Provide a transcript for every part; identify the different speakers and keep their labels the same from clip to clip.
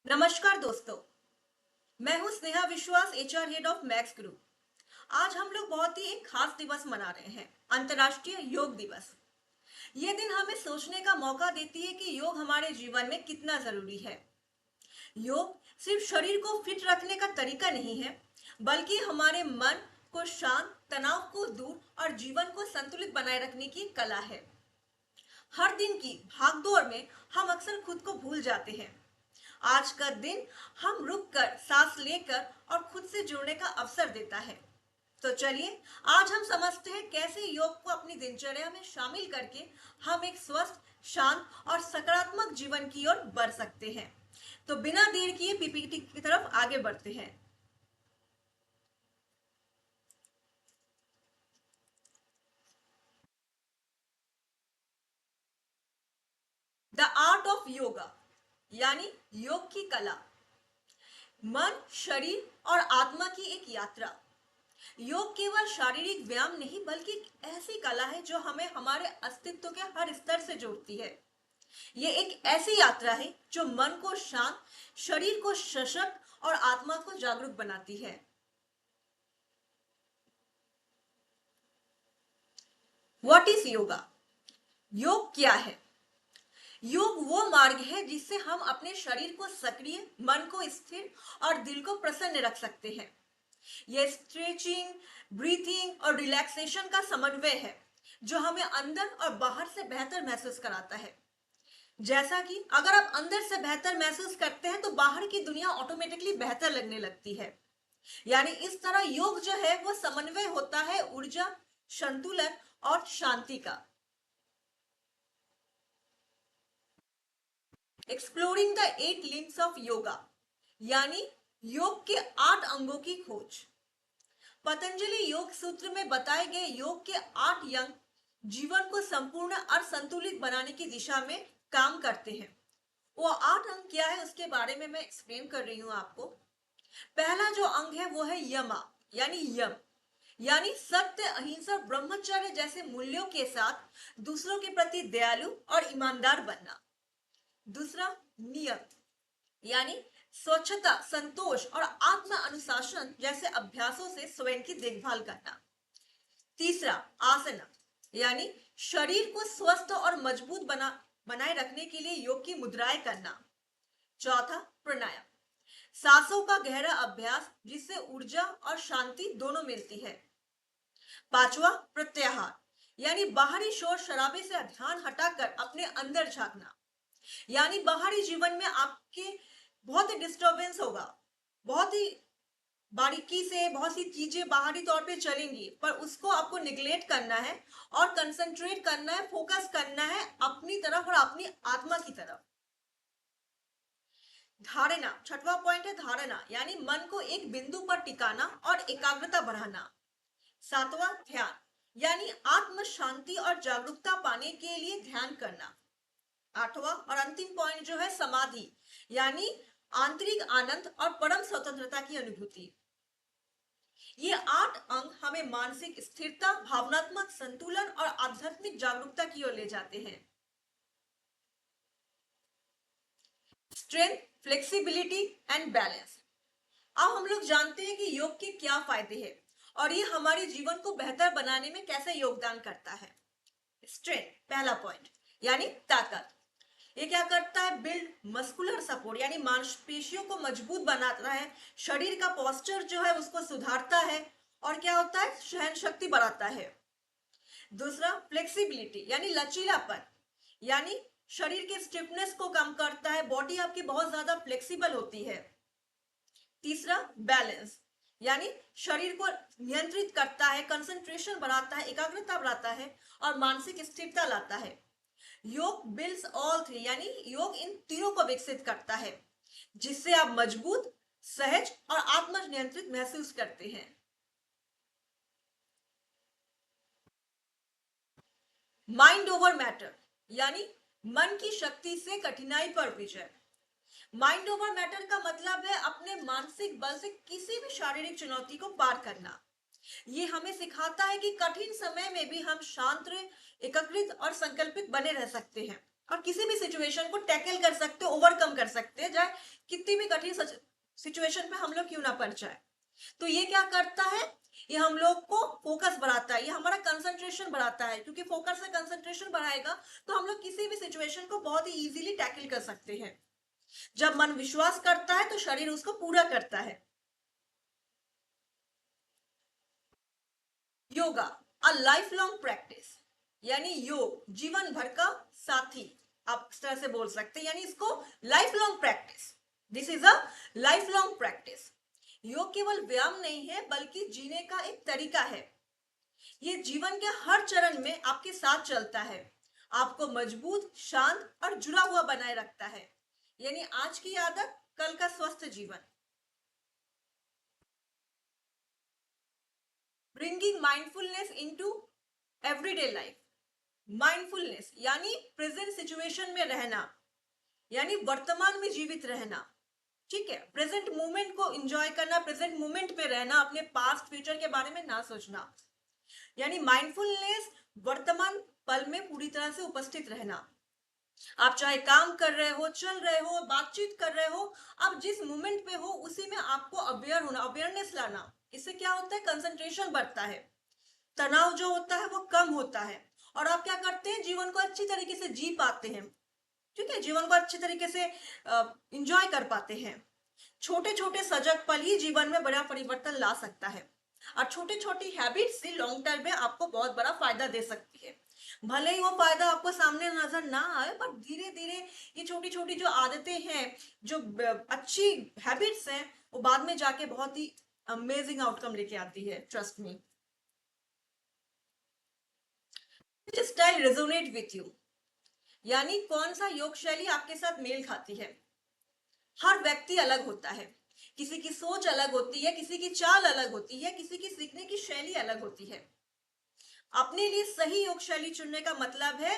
Speaker 1: नमस्कार दोस्तों। मैं हूं स्नेहा विश्वास, HR head of max group. आज हम लोग बहुत ही एक खास दिवस मना रहे हैं, अंतर्राष्ट्रीय योग दिवस। ये दिन हमें सोचने का मौका देती है कि योग हमारे जीवन में कितना जरूरी है। योग सिर्फ शरीर को फिट रखने का तरीका नहीं है, बल्कि हमारे मन को शांत, तनाव को दूर और जीवन को संतुलित बनाए रखने की कला है। हर दिन की भागदौड़ में हम अक्सर खुद को भूल जाते हैं। आज का दिन हम रुक कर, सांस लेकर और खुद से जुड़ने का अवसर देता है। तो चलिए, आज हम समझते हैं कैसे योग को अपनी दिनचर्या में शामिल करके हम एक स्वस्थ, शांत और सकारात्मक जीवन की ओर बढ़ सकते हैं। तो बिना देर किए पीपीटी की तरफ आगे बढ़ते हैं। द आर्ट ऑफ योगा यानी योग की कला। मन, शरीर और आत्मा की एक यात्रा। योग केवल शारीरिक व्यायाम नहीं, बल्कि एक ऐसी कला है जो हमें हमारे अस्तित्व के हर स्तर से जोड़ती है। ये एक ऐसी यात्रा है जो मन को शांत, शरीर को सशक्त और आत्मा को जागरूक बनाती है। What is yoga? योग क्या है? योग वो मार्ग है जिससे हम अपने शरीर को सक्रिय, मन को स्थिर और दिल को प्रसन्न रख सकते हैं। यह स्ट्रेचिंग, ब्रीथिंग और रिलैक्सेशन का समन्वय है जो हमें अंदर और बाहर से बेहतर महसूस कराता है। जैसा कि अगर आप अंदर से बेहतर महसूस करते हैं तो बाहर की दुनिया ऑटोमेटिकली बेहतर लगने लगती है। यानी इस तरह योग जो है वो समन्वय होता है ऊर्जा, संतुलन और शांति का। Exploring the 8 limbs of yoga यानी योग के 8 अंगों की खोज। पतंजलि योग सूत्र में बताए गए योग के 8 अंग जीवन को संपूर्ण और संतुलित बनाने की दिशा में काम करते हैं। वो 8 अंग क्या है उसके बारे में मैं एक्सप्लेन कर रही हूं आपको। पहला जो अंग है वो है यमा यानी यम, यानी सत्य, अहिंसा, ब्रह्मचर्य जैसे मूल्यों के साथ दूसरों के प्रति दयालु और ईमानदार बनना। दूसरा नियम यानी स्वच्छता, संतोष और आत्म अनुशासन जैसे अभ्यासों से स्वयं की देखभाल करना। तीसरा आसना यानी शरीर को स्वस्थ और मजबूत बनाए रखने के लिए योग की मुद्राएं करना। चौथा प्राणायाम, सांसों का गहरा अभ्यास जिससे ऊर्जा और शांति दोनों मिलती है। पांचवा प्रत्याहार यानी बाहरी शोर शराबे से ध्यान हटाकर अपने अंदर झांकना। यानी बाहरी जीवन में आपके बहुत ही डिस्टरबेंस होगा, बहुत ही बारीकी से बहुत सी चीजें बाहरी तौर पे चलेंगी, पर उसको आपको निगलेक्ट करना है और कंसंट्रेट करना है, फोकस करना है अपनी तरफ और अपनी आत्मा की तरफ। धारणा, छठवां पॉइंट है धारणा यानी मन को एक बिंदु पर टिकाना और एकाग्रता बढ़ाना। सातवां ध्यान यानी आत्म शांति और जागरूकता पाने के लिए ध्यान करना। आठवां और अंतिम पॉइंट जो है समाधि यानी आंतरिक आनंद और परम स्वतंत्रता की अनुभूति। ये 8 अंग हमें मानसिक स्थिरता, भावनात्मक संतुलन और आध्यात्मिक जागरूकता की ओर ले जाते हैं। Strength, flexibility and balance. अब हम लोग जानते हैं कि योग के क्या फायदे हैं और ये हमारे जीवन को बेहतर बनाने में कैसे योगदान करता है। स्ट्रेंथ, पहला पॉइंट यानी ताकत। ये क्या करता है? बिल्ड मस्कुलर सपोर्ट यानी मांसपेशियों को मजबूत बनाता है, शरीर का पोस्चर जो है उसको सुधारता है और क्या होता है? सहन शक्ति बढ़ाता है। दूसरा फ्लेक्सिबिलिटी यानी लचीलापन, यानी शरीर के स्टिफनेस को कम करता है, बॉडी आपकी बहुत ज्यादा फ्लेक्सिबल होती है। तीसरा बैलेंस यानी शरीर को नियंत्रित करता है, कंसंट्रेशन बढ़ाता है, एकाग्रता बढ़ाता है और मानसिक स्थिरता लाता है। योग बिल्ड्स ऑल थ्री यानी योग इन तीनों को विकसित करता है जिससे आप मजबूत, सहज और आत्म नियंत्रित महसूस करते हैं। माइंड ओवर मैटर यानी मन की शक्ति से कठिनाई पर विजय। माइंड ओवर मैटर का मतलब है अपने मानसिक बल से किसी भी शारीरिक चुनौती को पार करना। ये हमें सिखाता है कि कठिन समय में भी हम शांत, एकाग्रित और संकल्पित बने रह सकते हैं और किसी भी सिचुएशन को टैकल कर सकते हैं, ओवरकम कर सकते हैं, चाहे कितनी भी कठिन सिचुएशन में हम लोग क्यों ना पड़ जाए। तो ये क्या करता है, ये हम लोग को फोकस बढ़ाता है, ये हमारा कंसंट्रेशन बढ़ाता है, क्योंकि फोकस से कंसंट्रेशन बढ़ाएगा तो हम लोग किसी भी सिचुएशन को बहुत ही इजीली टैकल कर सकते हैं। जब मन विश्वास करता है तो शरीर उसको पूरा करता है। Yoga a life long practice, यानी योग जीवन भर का साथी, आप इस तरह से बोल सकते हैं, यानी इसको life long practice, this is a life long practice. योग केवल व्यायाम नहीं है बल्कि जीने का एक तरीका है। ये जीवन के हर चरण में आपके साथ चलता है, आपको मजबूत, शांत और जुड़ा हुआ बनाए रखता है, यानी आज की आदत कल का स्वस्थ जीवन। Bringing mindfulness into everyday life, mindfulness यानी प्रेजेंट सिचुएशन में रहना, यानी वर्तमान में जीवित रहना, ठीक है, प्रेजेंट मोमेंट को एंजॉय करना, प्रेजेंट मोमेंट पे रहना, अपने पास्ट फ्यूचर के बारे में ना सोचना, यानी माइंडफुलनेस वर्तमान पल में पूरी तरह से उपस्थित रहना। आप चाहे काम कर रहे हो, चल रहे हो, बातचीत कर रहे हो, आप जिस मोमेंट पे हो उसी में आपको अवेयर होना, अवेयरनेस लाना। इससे क्या होता है, कंसंट्रेशन बढ़ता है, तनाव जो होता है वो कम होता है, और आप क्या करते हैं, जीवन को अच्छी तरीके से जी पाते हैं, ठीक है, जीवन को अच्छे तरीके से एंजॉय कर पाते हैं। छोटे छोटे सजग पल ही जीवन में बड़ा परिवर्तन ला सकता है, और छोटी छोटी हैबिट्स से लॉन्ग टर्म में आपको बहुत बड़ा फायदा दे सकती है। भले ही वो फायदा आपको सामने नजर ना आए, पर धीरे धीरे ये छोटी छोटी जो आदतें हैं, जो अच्छी हैबिट्स हैं, वो बाद में जाके बहुत ही अमेजिंग आउटकम लेके आती है, trust me. Style resonate with you, यानी कौन सा योग शैली आपके साथ मेल खाती है। हर व्यक्ति अलग होता है, किसी की सोच अलग होती है, किसी की चाल अलग होती है, किसी की सीखने की शैली अलग होती है। अपने लिए सही योग शैली चुनने का मतलब है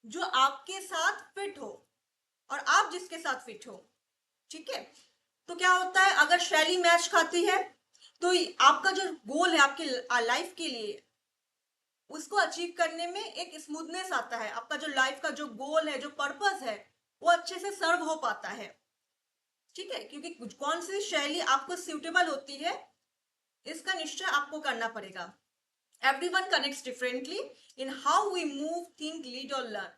Speaker 1: जो आपके साथ फिट हो और आप जिसके साथ फिट हो, ठीक है। तो क्या होता है, अगर शैली मैच खाती है तो आपका जो गोल है आपके लाइफ के लिए, उसको अचीव करने में एक स्मूथनेस आता है, आपका जो लाइफ का जो गोल है, जो पर्पस है, वो अच्छे से सर्व हो पाता है, ठीक है, क्योंकि कौन सी शैली आपको सूटेबल होती है इसका निश्चय आपको करना पड़ेगा। Everyone connects differently in how we move, think, lead और लर्न,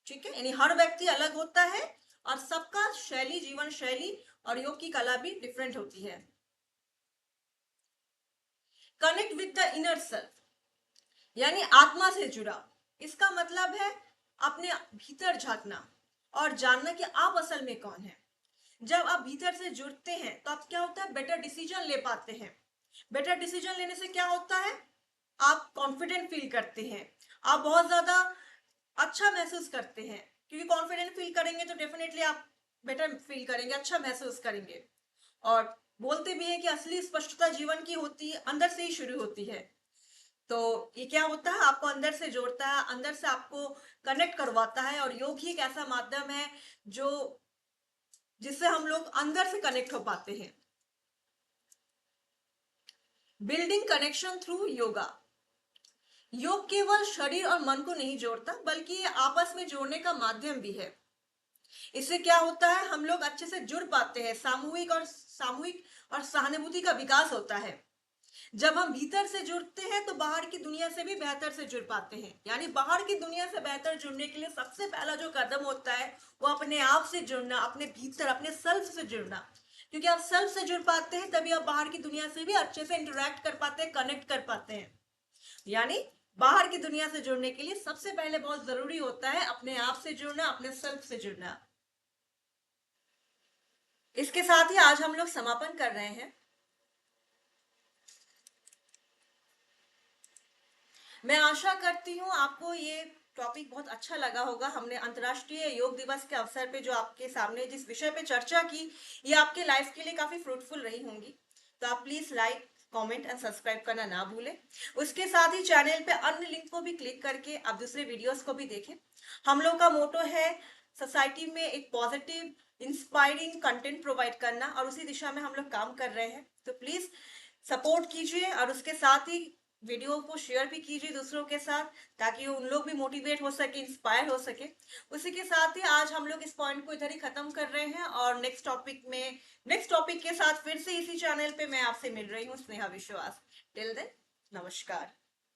Speaker 1: ठीक है, यानी हर व्यक्ति अलग होता है और सबका शैली, जीवन शैली और योग की कला भी डिफरेंट होती है। Connect with the inner self, यानी आत्मा से जुड़ा, इसका मतलब है अपने भीतर झांकना और जानना कि आप असल में कौन है। जब आप भीतर से जुड़ते हैं तो आप क्या होता है, बेटर डिसीजन ले पाते हैं। बेटर डिसीजन लेने से क्या होता है, आप कॉन्फिडेंट फील करते हैं, आप बहुत ज्यादा अच्छा महसूस करते हैं, क्योंकि कॉन्फिडेंट फील करेंगे तो डेफिनेटली आप बेटर फील करेंगे, अच्छा महसूस करेंगे। और बोलते भी है कि असली स्पष्टता जीवन की होती है, अंदर से ही शुरू होती है। तो ये क्या होता है, आपको अंदर से जोड़ता है, अंदर से आपको कनेक्ट करवाता है, और योग ही एक ऐसा माध्यम है जो जिससे हम लोग अंदर से कनेक्ट हो पाते हैं। बिल्डिंग कनेक्शन थ्रू योगा, योग केवल शरीर और मन को नहीं जोड़ता बल्कि ये आपस में जोड़ने का माध्यम भी है। इससे क्या होता है, हम लोग अच्छे से जुड़ पाते हैं, सामूहिक और सहानुभूति का विकास होता है। जब हम भीतर से जुड़ते हैं तो बाहर की दुनिया से भी बेहतर से जुड़ पाते हैं, यानी बाहर की दुनिया से बेहतर जुड़ने के लिए सबसे पहला जो कदम होता है वो अपने आप से जुड़ना, अपने भीतर, अपने सेल्फ से जुड़ना, क्योंकि आप सेल्फ से जुड़ पाते हैं तभी आप बाहर की दुनिया से भी अच्छे से इंटरेक्ट कर पाते हैं, कनेक्ट कर पाते हैं। यानी बाहर की दुनिया से जुड़ने के लिए सबसे पहले बहुत जरूरी होता है अपने आप से जुड़ना, अपने सेल्फ से जुड़ना। इसके साथ ही आज हम लोग समापन कर रहे हैं। मैं आशा करती हूँ आपको ये टॉपिक बहुत अच्छा लगा होगा। हमने अंतर्राष्ट्रीय योग दिवस के अवसर पे जो आपके सामने जिस विषय पे चर्चा की, ये आपके लाइफ के लिए काफी फ्रूटफुल रही होंगी। तो आप please like, comment and subscribe करना ना भूलें। उसके साथ ही चैनल पे अन्य लिंक को भी क्लिक करके आप दूसरे वीडियोस को भी देखें। हम लोग का मोटो है सोसाइटी में एक पॉजिटिव, इंस्पायरिंग कंटेंट प्रोवाइड करना, और उसी दिशा में हम लोग काम कर रहे हैं। तो प्लीज सपोर्ट कीजिए, और उसके साथ ही वीडियो को शेयर भी कीजिए दूसरों के साथ, ताकि उन लोग भी मोटिवेट हो सके, इंस्पायर हो सके। उसी के साथ ही आज हम लोग इस पॉइंट को इधर ही खत्म कर रहे हैं, और नेक्स्ट टॉपिक के साथ फिर से इसी चैनल पे मैं आपसे मिल रही हूँ, स्नेहा विश्वास। टिल देन, नमस्कार।